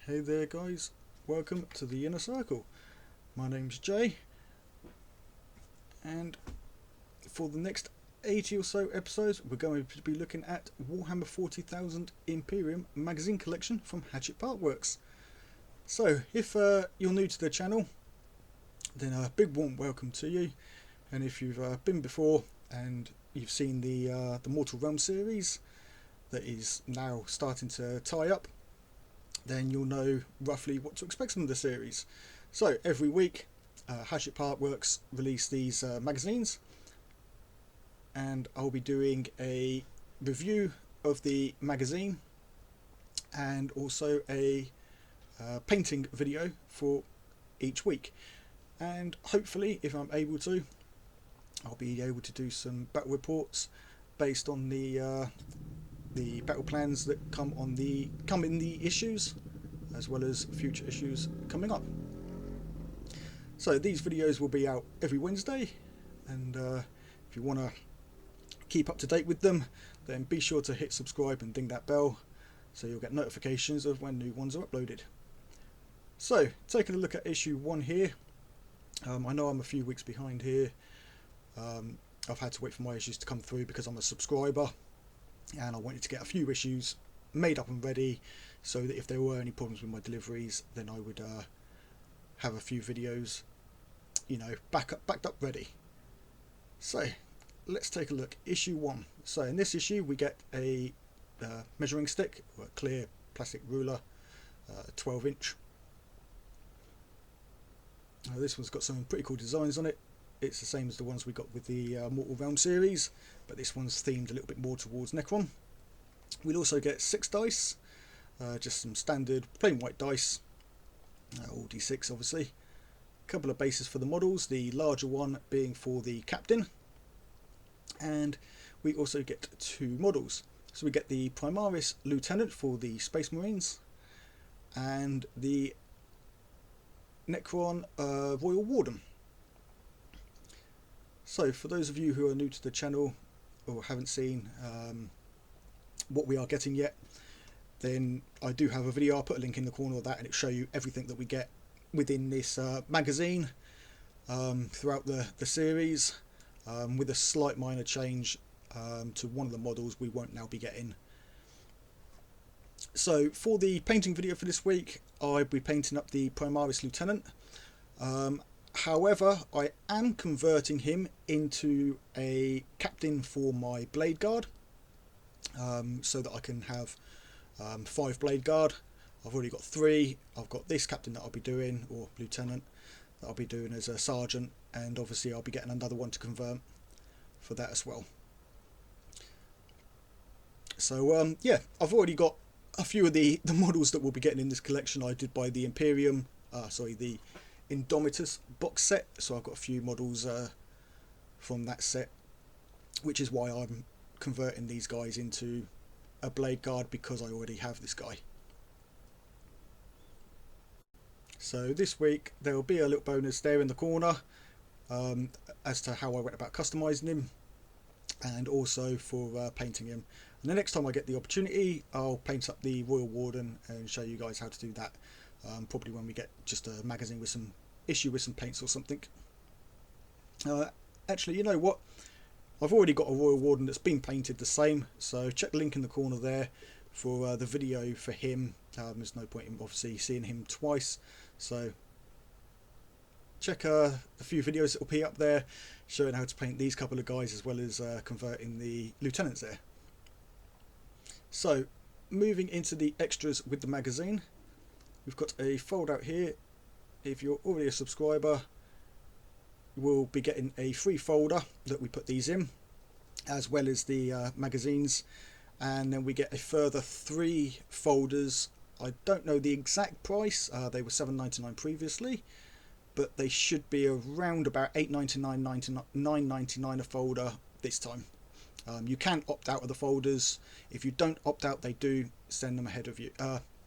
Hey there guys, welcome to the Inner Circle. My name's Jay, and for the next 80 or so episodes we're going to be looking at Warhammer 40,000 Imperium magazine collection from Hatchet Partworks. So if you're new to the channel, then a big warm welcome to you, and if you've been before and you've seen the Mortal Realms series that is now starting to tie up, then you'll know roughly what to expect from the series. So every week Hatchet Partworks release these magazines, and I'll be doing a review of the magazine and also a painting video for each week, and hopefully if I'm able to, I'll be able to do some battle reports based on the battle plans that come in the issues, as well as future issues coming up. So these videos will be out every Wednesday, and if you want to keep up to date with them, then be sure to hit subscribe and ding that bell so you'll get notifications of when new ones are uploaded. So taking a look at issue 1 here, I know I'm a few weeks behind here. I've had to wait for my issues to come through because I'm a subscriber, and I wanted to get a few issues made up and ready so that if there were any problems with my deliveries, then I would have a few videos, backed up ready. So let's take a look. Issue 1. So in this issue we get a measuring stick, or a clear plastic ruler, 12 inch. This one's got some pretty cool designs on it. It's the same as the ones we got with the Mortal Realms series, but this one's themed a little bit more towards Necron. We'll also get 6 dice, just some standard plain white dice, all D6 obviously. A couple of bases for the models, the larger one being for the captain, and we also get 2 models. So we get the Primaris Lieutenant for the Space Marines, and the Necron Royal Warden. So for those of you who are new to the channel or haven't seen what we are getting yet, then I do have a video. I'll put a link in the corner of that, and it'll show you everything that we get within this magazine throughout the series, with a slight minor change to one of the models we won't now be getting. So for the painting video for this week, I'll be painting up the Primaris Lieutenant. However, I am converting him into a captain for my Blade Guard, so that I can have 5 Blade Guard. I've already got 3. I've got this captain that I'll be doing, or lieutenant, that I'll be doing as a sergeant, and obviously I'll be getting another one to convert for that as well. So yeah, I've already got a few of the models that we'll be getting in this collection. I did buy the Imperium, the Indomitus box set, so I've got a few models from that set, which is why I'm converting these guys into a Blade Guard, because I already have this guy. So this week there will be a little bonus there in the corner as to how I went about customizing him, and also for painting him. And the next time I get the opportunity, I'll paint up the Royal Warden and show you guys how to do that, probably when we get just a magazine with some paints or something. Actually, you know what, I've already got a Royal Warden that's been painted the same, so check the link in the corner there for the video for him. There's no point in obviously seeing him twice, so check a few videos that will be up there showing how to paint these couple of guys, as well as converting the lieutenants there. So moving into the extras with the magazine, we've got a fold out here. If you're already a subscriber, we'll be getting a free folder that we put these in, as well as the magazines, and then we get a further 3 folders. I don't know the exact price, they were $7.99 previously, but they should be around about $8.99, $9.99 a folder this time. You can opt out of the folders. If you don't opt out, they do send them ahead of you,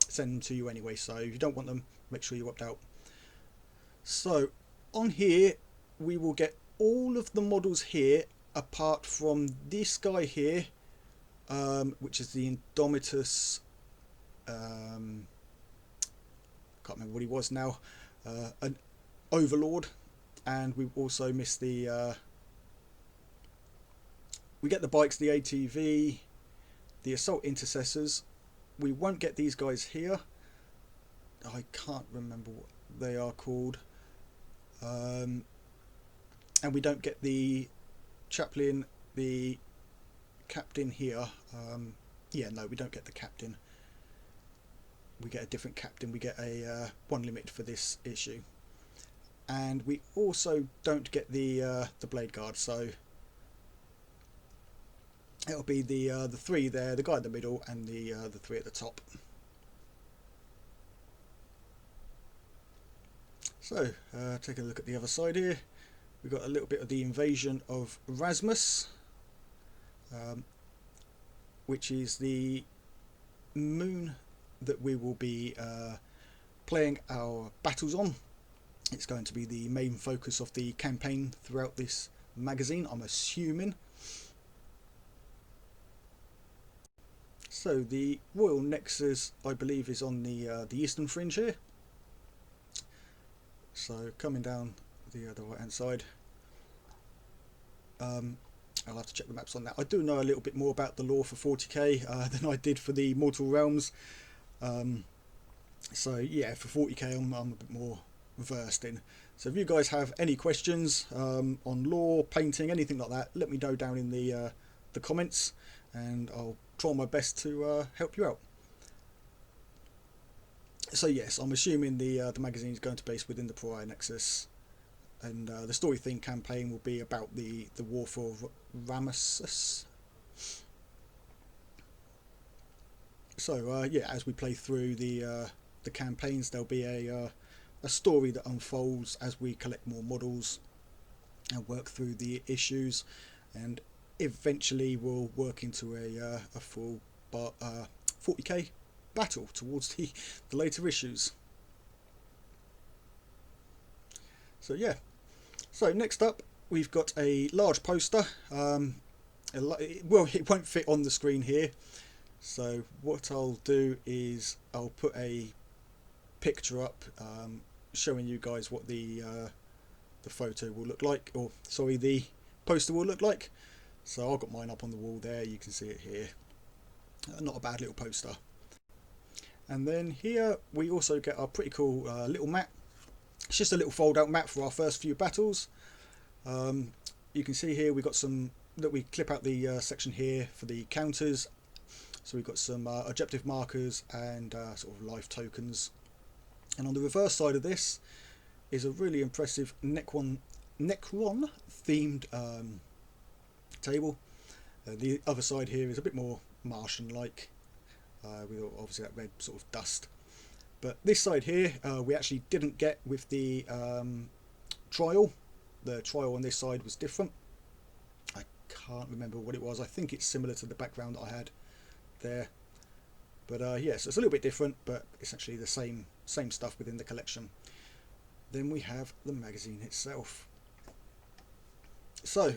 send them to you anyway, so if you don't want them, make sure you opt out. So on here we will get all of the models here, apart from this guy here, which is the Indomitus can't remember what he was now, an overlord, and we also missed the we get the bikes, the ATV, the assault intercessors. We won't get these guys here. I can't remember what they are called, and we don't get the chaplain, the captain here. Yeah, no, we don't get the captain. We get a different captain. We get a one limit for this issue, and we also don't get the blade guard. So it'll be the three there, the guy in the middle, and the three at the top. So take a look at the other side here. We've got a little bit of the invasion of Rasmus, which is the moon that we will be playing our battles on. It's going to be the main focus of the campaign throughout this magazine, I'm assuming. So the Royal Nexus, I believe, is on the eastern fringe here. So coming down the right hand side, I'll have to check the maps on that. I do know a little bit more about the lore for 40k than I did for the Mortal Realms. So yeah, for 40k I'm a bit more versed in. So if you guys have any questions on lore, painting, anything like that, let me know down in the comments, and I'll try my best to help you out. So yes, I'm assuming the magazine is going to be based within the Pariah Nexus, and the story theme campaign will be about the war for Ramesses. So yeah, as we play through the campaigns, there'll be a story that unfolds as we collect more models and work through the issues, and eventually we'll work into a full 40k battle towards the later issues. So yeah, so next up we've got a large poster. Well, it won't fit on the screen here, so what I'll do is I'll put a picture up showing you guys what the photo will look like, or sorry, the poster will look like. So I've got mine up on the wall there, you can see it here. Not a bad little poster. And then here we also get our pretty cool little map. It's just a little fold out map for our first few battles. You can see here we've got some that we clip out the section here for the counters. So we've got some objective markers and sort of life tokens. And on the reverse side of this is a really impressive Necron themed table. The other side here is a bit more Martian like, with obviously that red sort of dust. But this side here we actually didn't get with the trial. The trial on this side was different. I can't remember what it was. I think it's similar to the background that I had there. But yeah, so it's a little bit different, but essentially the same stuff within the collection. Then we have the magazine itself. So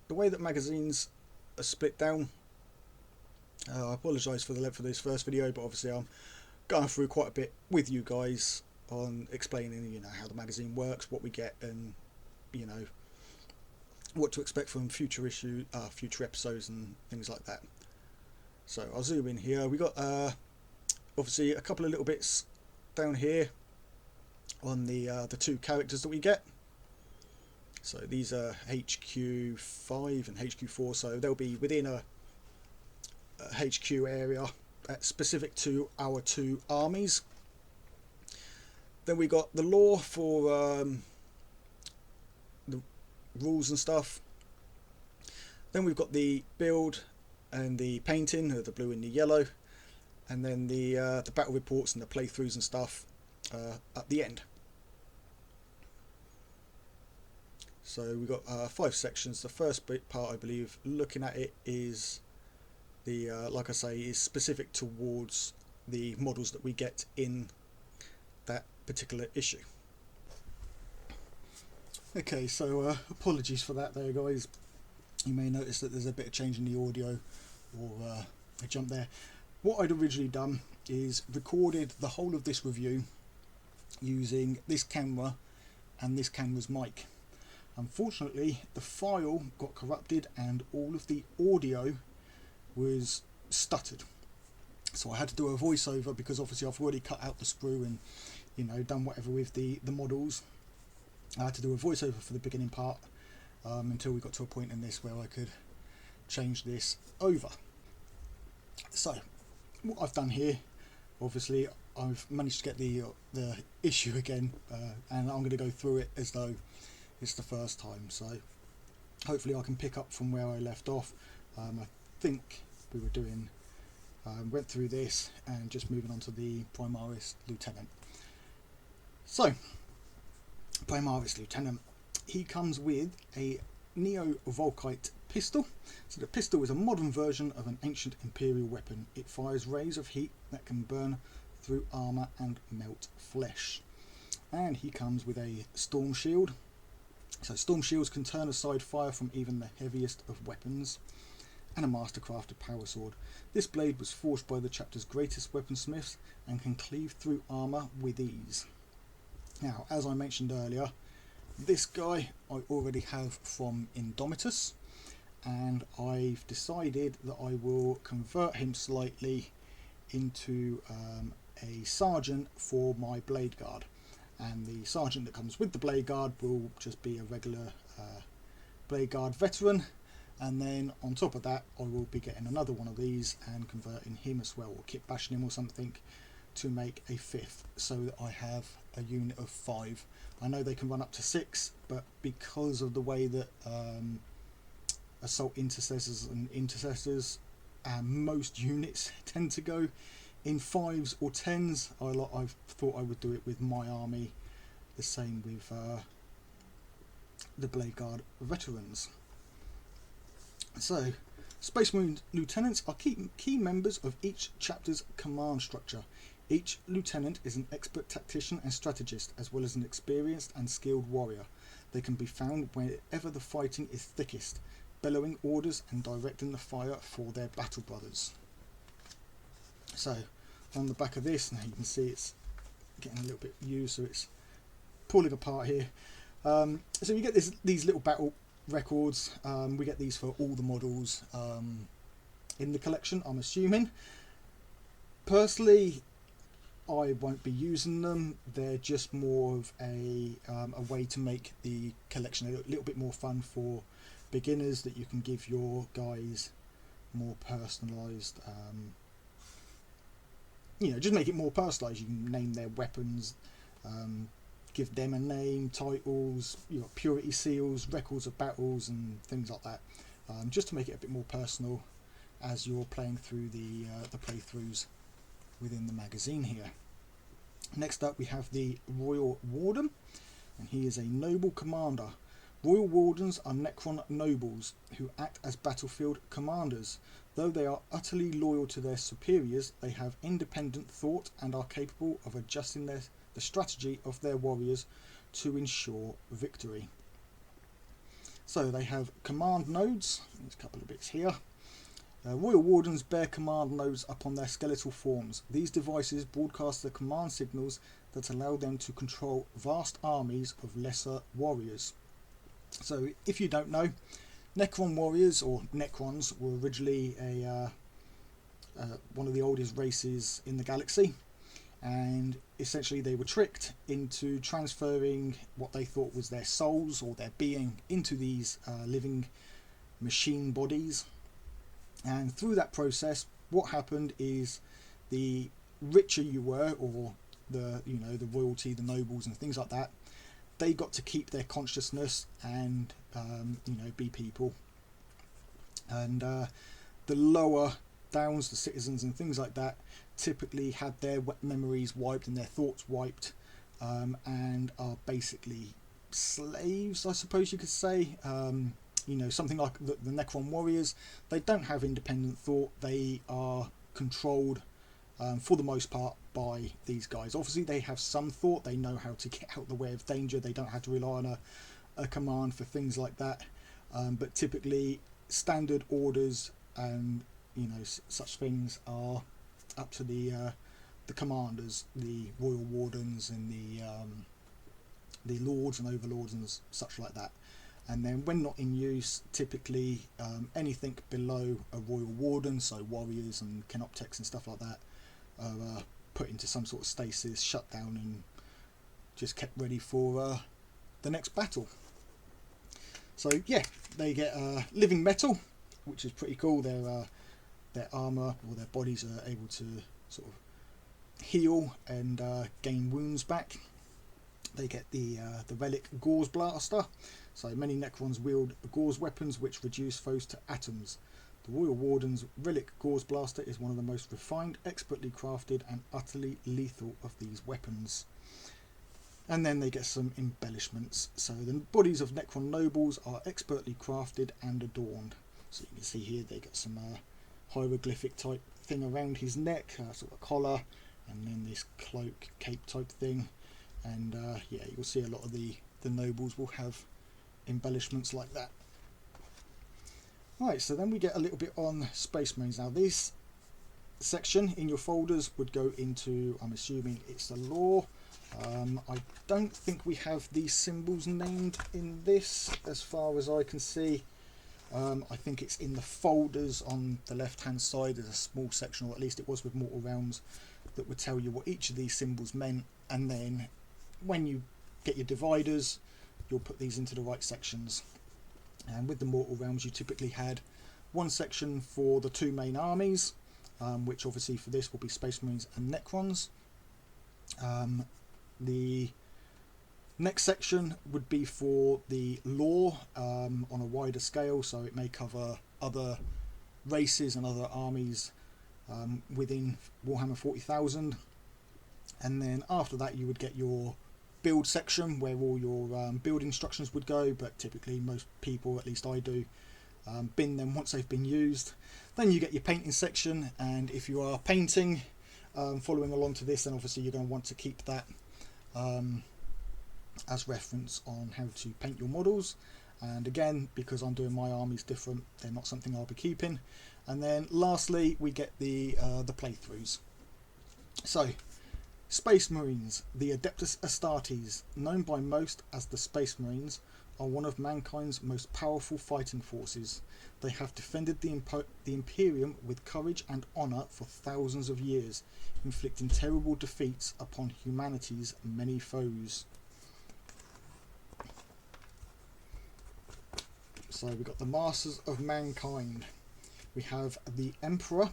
the way that magazines are split down, I apologise for the length of this first video, but obviously I'm going through quite a bit with you guys on explaining, you know, how the magazine works, what we get, and you know what to expect from future episodes and things like that. So I'll zoom in here. We got obviously a couple of little bits down here on the two characters that we get. So these are HQ5 and HQ4, so they'll be within a HQ area specific to our two armies. Then we got the lore for the rules and stuff. Then we've got the build and the painting, the blue and the yellow, and then the battle reports and the playthroughs and stuff at the end. So we've got 5 sections. The first part, I believe, looking at it, is the like I say, is specific towards the models that we get in that particular issue. Okay, so apologies for that there, guys. You may notice that there's a bit of change in the audio, or a jump there. What I'd originally done is recorded the whole of this review using this camera and this camera's mic. Unfortunately, the file got corrupted and all of the audio was stuttered. So I had to do a voiceover because obviously I've already cut out the sprue and, you know, done whatever with the models. I had to do a voiceover for the beginning part until we got to a point in this where I could change this over. So what I've done here, obviously I've managed to get the issue again, and I'm going to go through it as though it's the first time. So hopefully I can pick up from where I left off. I think we were doing, went through this and just moving on to the Primaris Lieutenant. So Primaris Lieutenant, he comes with a Neo-Volkite pistol. So the pistol is a modern version of an ancient Imperial weapon. It fires rays of heat that can burn through armour and melt flesh. And he comes with a storm shield. So storm shields can turn aside fire from even the heaviest of weapons. And a mastercrafted power sword. This blade was forged by the chapter's greatest weaponsmiths and can cleave through armour with ease. Now, as I mentioned earlier, this guy I already have from Indomitus, and I've decided that I will convert him slightly into a sergeant for my blade guard, and the sergeant that comes with the blade guard will just be a regular blade guard veteran, and then on top of that I will be getting another one of these and converting him as well, or kit bashing him or something to make a fifth, so that I have a unit of 5. I know they can run up to 6, but because of the way that assault intercessors and intercessors and most units tend to go in 5s or 10s, I thought I would do it with my army the same with the Blade Guard veterans. So Space Marine Lieutenants are key members of each chapter's command structure. Each lieutenant is an expert tactician and strategist, as well as an experienced and skilled warrior. They can be found wherever the fighting is thickest, bellowing orders and directing the fire for their battle brothers. So on the back of this, now you can see it's getting a little bit used, so it's pulling apart here. So you get these little battle records. We get these for all the models in the collection, I'm assuming. Personally, I won't be using them. They're just more of a way to make the collection a little bit more fun for beginners, that you can give your guys more personalised, you know, just make it more personalised. You can name their weapons, give them a name, titles, you know, purity seals, records of battles and things like that, just to make it a bit more personal as you're playing through the playthroughs within the magazine here. Next up we have the Royal Warden, and he is a noble commander. Royal Wardens are Necron nobles who act as battlefield commanders. Though they are utterly loyal to their superiors, they have independent thought and are capable of adjusting the strategy of their warriors to ensure victory. So they have command nodes. There's a couple of bits here. Royal Wardens bear command nodes upon their skeletal forms. These devices broadcast the command signals that allow them to control vast armies of lesser warriors. So if you don't know, Necron warriors, or Necrons, were originally one of the oldest races in the galaxy, and essentially they were tricked into transferring what they thought was their souls or their being into these living machine bodies. And through that process, what happened is the richer you were, or the royalty, the nobles and things like that, they got to keep their consciousness and be people. And the lower downs, the citizens and things like that, typically had their memories wiped and their thoughts wiped, and are basically slaves, I suppose you could say. Something like the Necron warriors, they don't have independent thought. They are controlled for the most part by these guys. Obviously they have some thought, they know how to get out the way of danger, they don't have to rely on a command for things like that, but typically standard orders and such things are up to the the commanders, the royal wardens, and the lords and overlords and such like that. And then when not in use, typically anything below a royal warden, so warriors and canoptex and stuff like that, are put into some sort of stasis, shut down, and just kept ready for the next battle. So yeah, they get living metal, which is pretty cool. Their armour or their bodies are able to sort of heal and gain wounds back. They get the relic Gauze Blaster. So many Necrons wield Gauze weapons which reduce foes to atoms. The Royal Warden's relic Gauze Blaster is one of the most refined, expertly crafted and utterly lethal of these weapons. And then they get some embellishments. So the bodies of Necron nobles are expertly crafted and adorned. So you can see here they got some hieroglyphic type thing around his neck, sort of collar, and then this cloak, cape type thing. And yeah, you'll see a lot of the nobles will have embellishments like that. Right, so then we get a little bit on Space Marines. Now this section in your folders would go into, I'm assuming it's the lore. I don't think we have these symbols named in this as far as I can see. I think it's in the folders on the left hand side. There's a small section, or at least it was with Mortal Realms, that would tell you what each of these symbols meant, and then when you get your dividers you'll put these into the right sections. And with the Mortal Realms you typically had one section for the two main armies, which obviously for this will be Space Marines and Necrons. The next section would be for the lore on a wider scale, so it may cover other races and other armies within Warhammer 40,000. And then after that you would get your build section where all your build instructions would go, but typically most people, at least I do, bin them once they've been used. Then you get your painting section, and if you are painting following along to this, then obviously you're going to want to keep that as reference on how to paint your models. And again, because I'm doing my armies different, they're not something I'll be keeping. And then lastly we get the playthroughs. So Space Marines, the Adeptus Astartes, known by most as the Space Marines, are one of mankind's most powerful fighting forces. They have defended the Imperium with courage and honour for thousands of years, inflicting terrible defeats upon humanity's many foes. So we've got the Masters of Mankind. We have the Emperor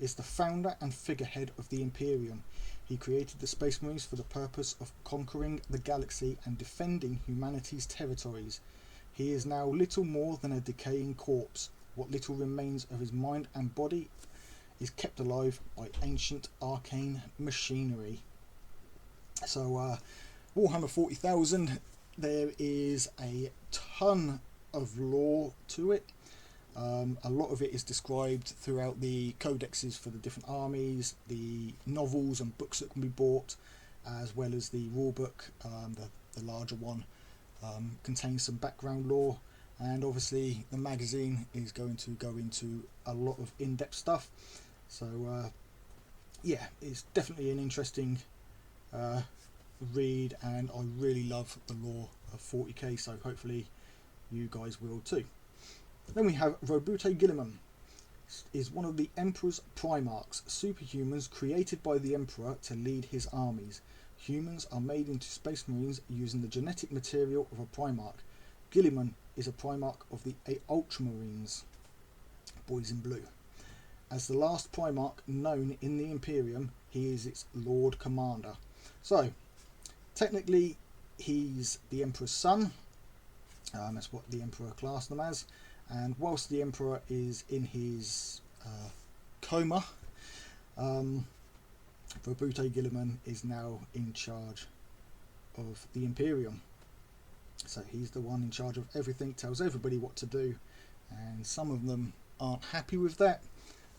is the founder and figurehead of the Imperium. He created the Space Marines for the purpose of conquering the galaxy and defending humanity's territories. He is now little more than a decaying corpse. What little remains of his mind and body is kept alive by ancient arcane machinery. So Warhammer 40,000, there is a ton of lore to it. A lot of it is described throughout the codexes for the different armies, the novels and books that can be bought, as well as the rulebook. The larger one contains some background lore, and obviously the magazine is going to go into a lot of in-depth stuff. So yeah, it's definitely an interesting read, and I really love the lore of 40k, so hopefully you guys will too. Then we have Robute Guilliman. Is one of the Emperor's Primarchs, superhumans created by the Emperor to lead his armies. Humans are made into Space Marines using the genetic material of a Primarch. Guilliman is a Primarch of the Ultramarines, boys in blue. As the last Primarch known in the Imperium, he is its Lord Commander. So, technically, he's the Emperor's son. That's what the Emperor classed them as. And whilst the Emperor is in his coma, Robute Guilliman is now in charge of the Imperium. So he's the one in charge of everything, tells everybody what to do, and some of them aren't happy with that,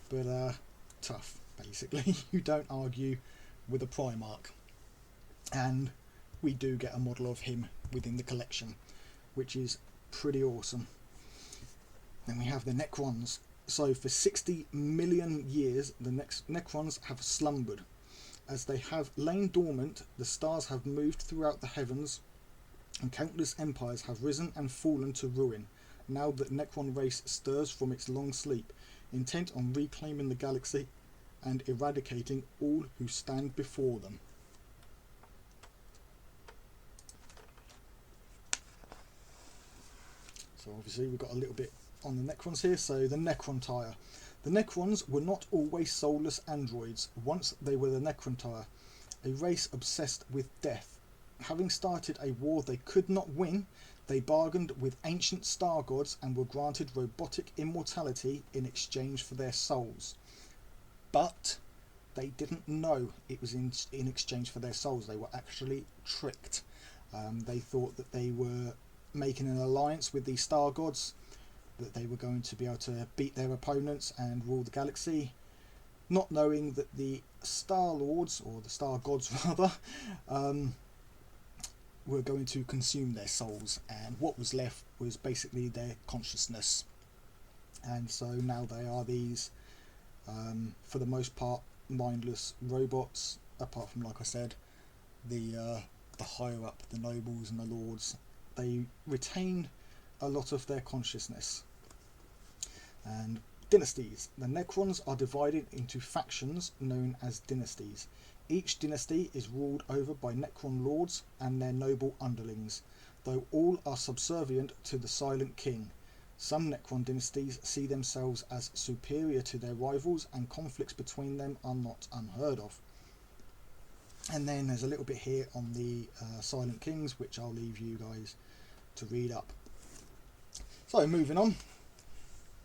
but tough, basically. You don't argue with a Primarch. And we do get a model of him within the collection, which is pretty awesome. Then we have the Necrons. So for 60 million years the Necrons have slumbered. As they have lain dormant, the stars have moved throughout the heavens, and countless empires have risen and fallen to ruin, now that Necron race stirs from its long sleep, intent on reclaiming the galaxy and eradicating all who stand before them. So obviously we've got a little bit on the Necrons here. So the Necron Tire. The Necrons were not always soulless androids. Once they were the Necron Tire, a race obsessed with death. Having started a war they could not win, they bargained with ancient star gods and were granted robotic immortality in exchange for their souls. But they didn't know it was in exchange for their souls. They were actually tricked. They thought that they were making an alliance with these star gods, that they were going to be able to beat their opponents and rule the galaxy, not knowing that the Star Lords, or the Star Gods rather, were going to consume their souls, and what was left was basically their consciousness. And so now they are these, for the most part, mindless robots, apart from, like I said, the higher up, the nobles and the lords. They retain a lot of their consciousness. And dynasties. The Necrons are divided into factions known as dynasties. Each dynasty is ruled over by Necron lords and their noble underlings, though all are subservient to the Silent King. Some Necron dynasties see themselves as superior to their rivals, and conflicts between them are not unheard of. And then there's a little bit here on the Silent Kings, which I'll leave you guys to read up. So moving on,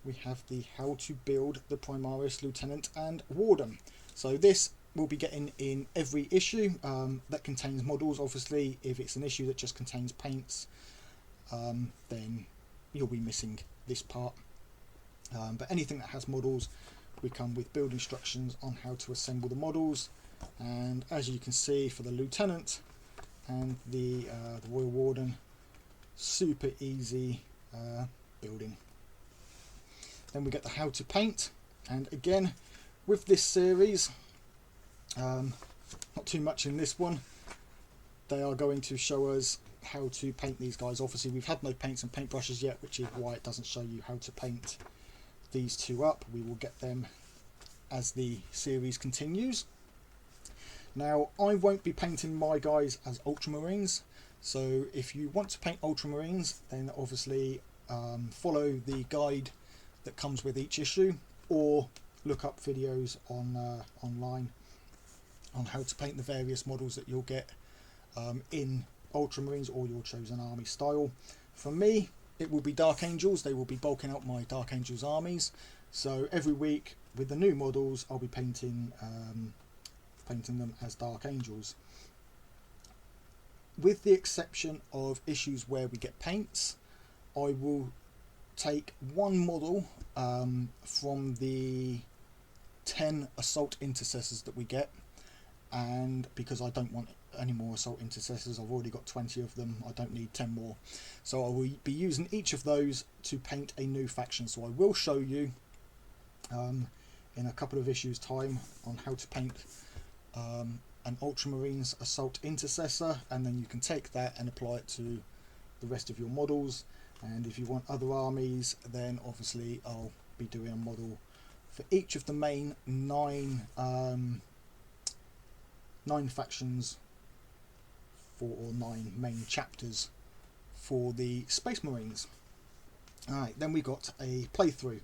we have the how to build the Primaris, Lieutenant and Warden. So this we'll be getting in every issue that contains models. Obviously, if it's an issue that just contains paints, then you'll be missing this part. But anything that has models, we come with build instructions on how to assemble the models. And as you can see, for the Lieutenant and the Royal Warden, super easy building. Then we get the how to paint, and again with this series, not too much in this one. They are going to show us how to paint these guys. Obviously we've had no paints and paintbrushes yet, which is why it doesn't show you how to paint these two up. We will get them as the series continues. Now I won't be painting my guys as Ultramarines, so if you want to paint Ultramarines, then obviously follow the guide that comes with each issue, or look up videos on online on how to paint the various models that you'll get in Ultramarines or your chosen army style. For me, it will be Dark Angels. They will be bulking out my Dark Angels armies, so every week with the new models I'll be painting them as Dark Angels, with the exception of issues where we get paints. I will take one model from the 10 assault intercessors that we get, and because I don't want any more assault intercessors, I've already got 20 of them, I don't need 10 more, so I will be using each of those to paint a new faction. So I will show you in a couple of issues time on how to paint an Ultramarines assault intercessor, and then you can take that and apply it to the rest of your models. And if you want other armies, then obviously I'll be doing a model for each of the main nine factions or 9 main chapters for the Space Marines. Alright, then we got a playthrough.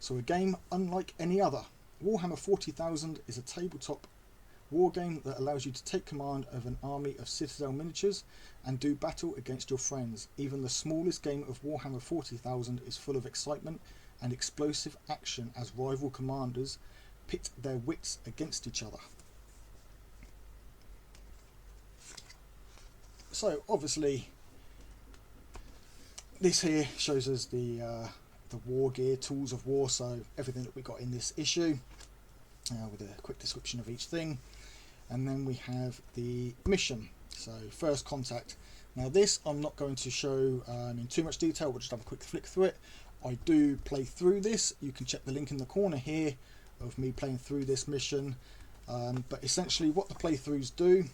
So a game unlike any other. Warhammer 40,000 is a tabletop war game that allows you to take command of an army of Citadel miniatures and do battle against your friends. Even the smallest game of Warhammer 40,000 is full of excitement and explosive action as rival commanders pit their wits against each other. So obviously this here shows us the war gear, tools of war, so everything that we got in this issue, with a quick description of each thing. And then we have the mission, so first contact. Now this I'm not going to show in too much detail, we'll just have a quick flick through it. I do play through this, you can check the link in the corner here of me playing through this mission. But essentially what the playthroughs do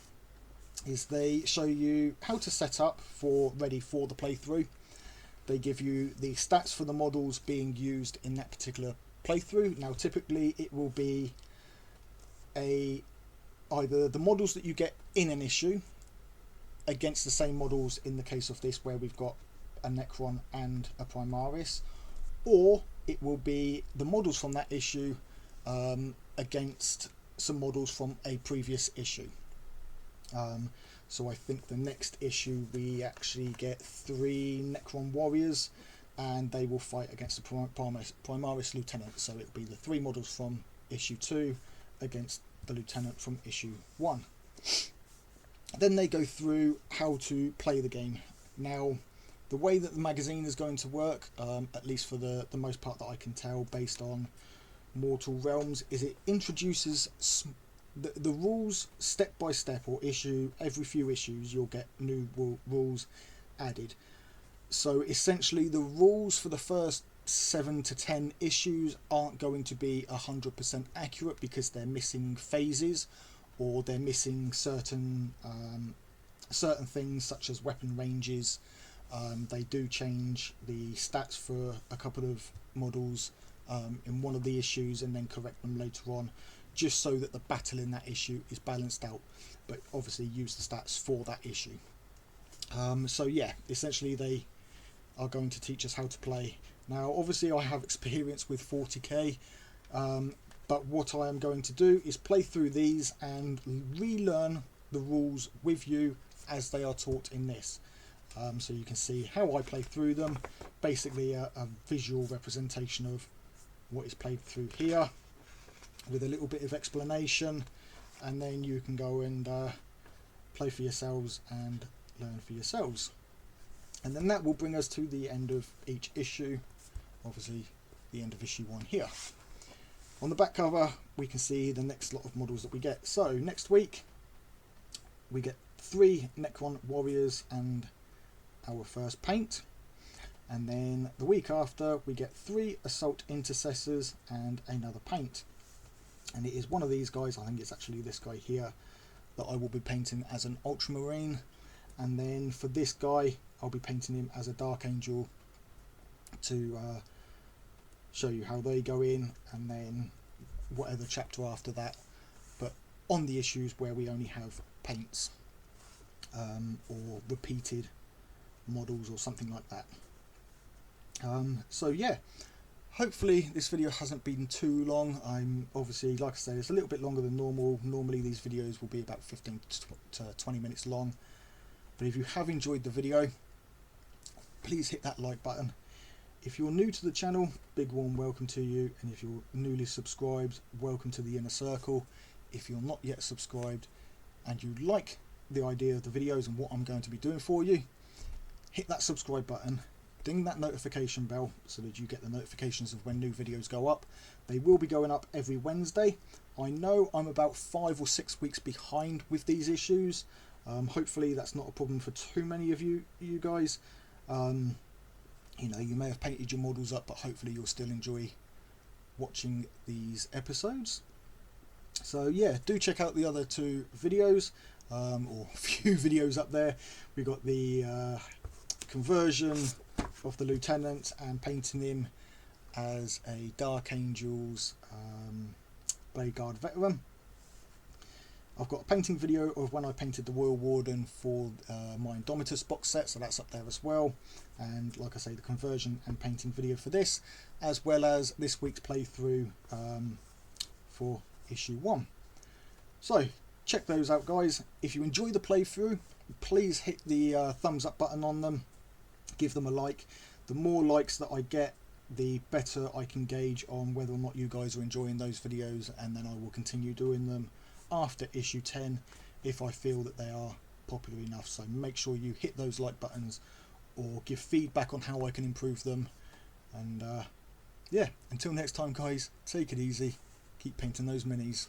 is they show you how to set up ready for the playthrough. They give you the stats for the models being used in that particular playthrough. Now typically it will be either the models that you get in an issue against the same models in the case of this where we've got a Necron and a Primaris, or it will be the models from that issue against some models from a previous issue. So I think the next issue we actually get 3 Necron warriors and they will fight against the Primaris lieutenant, so it'll be the 3 models from issue 2 against the lieutenant from issue 1. Then they go through how to play the game. Now the way that the magazine is going to work, at least for the most part that I can tell based on Mortal Realms, is it introduces the rules step by step, or every few issues you'll get new rules added. So essentially the rules for the first 7 to 10 issues aren't going to be 100% accurate because they're missing phases, or they're missing certain things such as weapon ranges. They do change the stats for a couple of models in one of the issues and then correct them later on, just so that the battle in that issue is balanced out, but obviously use the stats for that issue. So yeah, essentially they are going to teach us how to play. Now obviously I have experience with 40k, but what I am going to do is play through these and relearn the rules with you as they are taught in this. So you can see how I play through them, basically a visual representation of what is played through here with a little bit of explanation, and then you can go and play for yourselves and learn for yourselves. And then that will bring us to the end of each issue, obviously the end of issue 1 here. On the back cover we can see the next lot of models that we get. So next week we get 3 Necron warriors and our first paint, and then the week after we get 3 assault intercessors and another paint. And it is one of these guys, I think it's actually this guy here, that I will be painting as an ultramarine. And then for this guy I'll be painting him as a dark angel to show you how they go in, and then whatever chapter after that, but on the issues where we only have paints or repeated models or something like that. So yeah, hopefully this video hasn't been too long. I'm obviously, like I say, it's a little bit longer than normal. Normally these videos will be about 15 to 20 minutes long, but if you have enjoyed the video, please hit that like button. If you're new to the channel, big warm welcome to you, and if you're newly subscribed, welcome to the inner circle. If you're not yet subscribed and you like the idea of the videos and what I'm going to be doing for you, hit that subscribe button, ding that notification bell so that you get the notifications of when new videos go up. They will be going up every Wednesday. I know I'm about 5 or 6 weeks behind with these issues. Hopefully that's not a problem for too many of you guys. You know, you may have painted your models up, but hopefully you'll still enjoy watching these episodes. So yeah, do check out the other 2 videos, or a few videos up there. We've got the conversion of the lieutenant and painting him as a Dark Angels Blade Guard veteran. I've got a painting video of when I painted the Royal Warden for my Indomitus box set, so that's up there as well. And like I say, the conversion and painting video for this, as well as this week's playthrough for issue 1. So check those out, guys. If you enjoy the playthrough, please hit the thumbs up button on them, give them a like. The more likes that I get, the better I can gauge on whether or not you guys are enjoying those videos, and then I will continue doing them after issue 10 if I feel that they are popular enough. So make sure you hit those like buttons or give feedback on how I can improve them. And yeah, until next time, guys, take it easy, keep painting those minis.